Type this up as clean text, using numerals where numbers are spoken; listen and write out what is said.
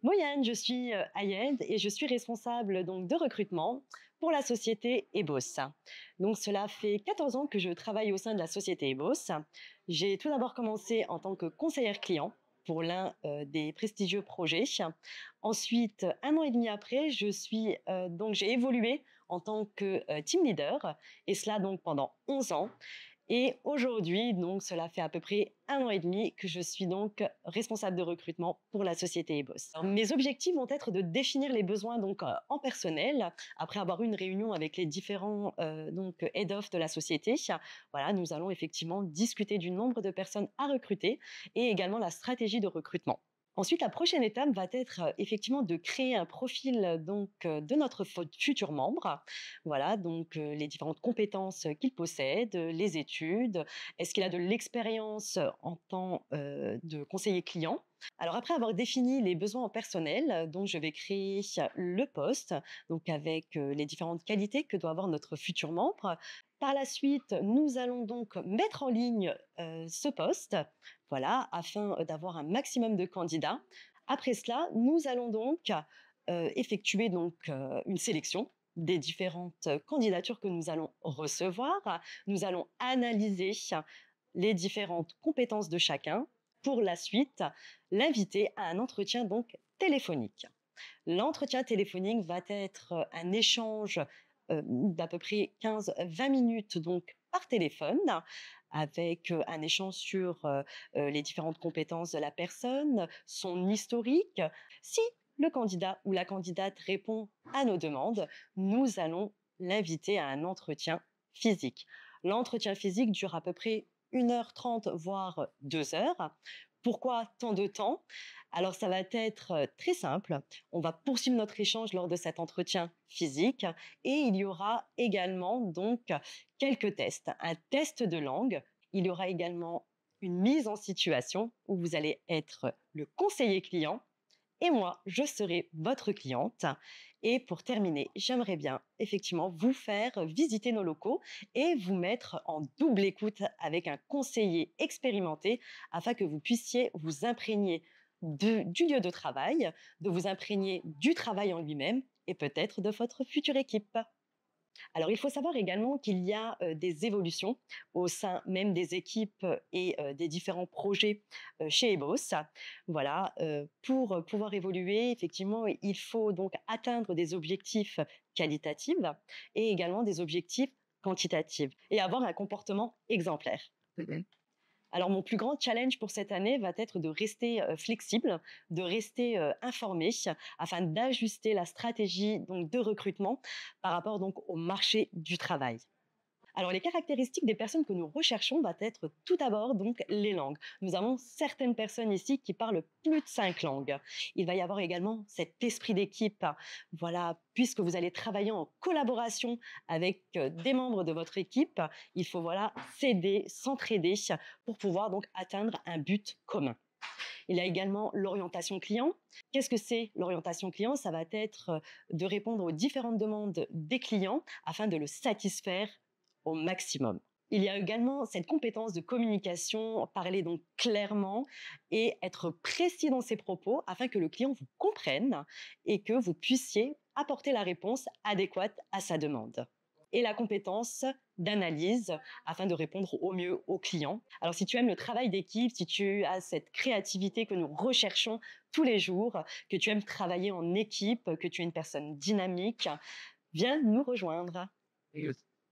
Moyenne, je suis Ayed et je suis responsable donc de recrutement pour la société EBOS. Donc cela fait 14 ans que je travaille au sein de la société EBOS. J'ai tout d'abord commencé en tant que conseillère client pour l'un des prestigieux projets. Ensuite, 1 an et demi après, j'ai évolué en tant que team leader et cela donc pendant 11 ans. Et aujourd'hui, donc, cela fait à peu près 1 an et demi que je suis donc responsable de recrutement pour la société EBOS. Alors, mes objectifs vont être de définir les besoins donc en personnel après avoir eu une réunion avec les différents donc head of de la société. Voilà, nous allons effectivement discuter du nombre de personnes à recruter et également la stratégie de recrutement. Ensuite, la prochaine étape va être effectivement de créer un profil donc de notre futur membre. Voilà, donc les différentes compétences qu'il possède, les études, est-ce qu'il a de l'expérience en tant de conseiller client. Alors après avoir défini les besoins en personnel, donc je vais créer le poste, donc avec les différentes qualités que doit avoir notre futur membre. Par la suite, nous allons donc mettre en ligne ce poste, voilà, afin d'avoir un maximum de candidats. Après cela, nous allons donc effectuer donc une sélection des différentes candidatures que nous allons recevoir. Nous allons analyser les différentes compétences de chacun pour la suite l'inviter à un entretien donc téléphonique. L'entretien téléphonique va être un échange d'à peu près 15-20 minutes donc par téléphone avec un échange sur les différentes compétences de la personne, son historique. Si le candidat ou la candidate répond à nos demandes, nous allons l'inviter à un entretien physique. L'entretien physique dure à peu près 1h30, voire 2 heures. Pourquoi tant de temps? Alors, ça va être très simple. On va poursuivre notre échange lors de cet entretien physique et il y aura également donc quelques tests. Un test de langue. Il y aura également une mise en situation où vous allez être le conseiller client et moi, je serai votre cliente. Et pour terminer, j'aimerais bien effectivement vous faire visiter nos locaux et vous mettre en double écoute avec un conseiller expérimenté afin que vous puissiez vous imprégner du lieu de travail, de vous imprégner du travail en lui-même et peut-être de votre future équipe. Alors, il faut savoir également qu'il y a des évolutions au sein même des équipes et des différents projets chez EBOS. Voilà, pour pouvoir évoluer, effectivement, il faut donc atteindre des objectifs qualitatifs et également des objectifs quantitatifs et avoir un comportement exemplaire. Alors, mon plus grand challenge pour cette année va être de rester flexible, de rester informé afin d'ajuster la stratégie donc, de recrutement par rapport donc, au marché du travail. Alors, les caractéristiques des personnes que nous recherchons va être tout d'abord donc les langues. Nous avons certaines personnes ici qui parlent plus de 5 langues. Il va y avoir également cet esprit d'équipe. Voilà, puisque vous allez travailler en collaboration avec des membres de votre équipe, il faut voilà s'aider, s'entraider pour pouvoir donc atteindre un but commun. Il y a également l'orientation client. Qu'est-ce que c'est l'orientation client? Ça va être de répondre aux différentes demandes des clients afin de le satisfaire au maximum. Il y a également cette compétence de communication, parler donc clairement et être précis dans ses propos afin que le client vous comprenne et que vous puissiez apporter la réponse adéquate à sa demande. Et la compétence d'analyse afin de répondre au mieux aux clients. Alors, si tu aimes le travail d'équipe, si tu as cette créativité que nous recherchons tous les jours, que tu aimes travailler en équipe, que tu es une personne dynamique, viens nous rejoindre.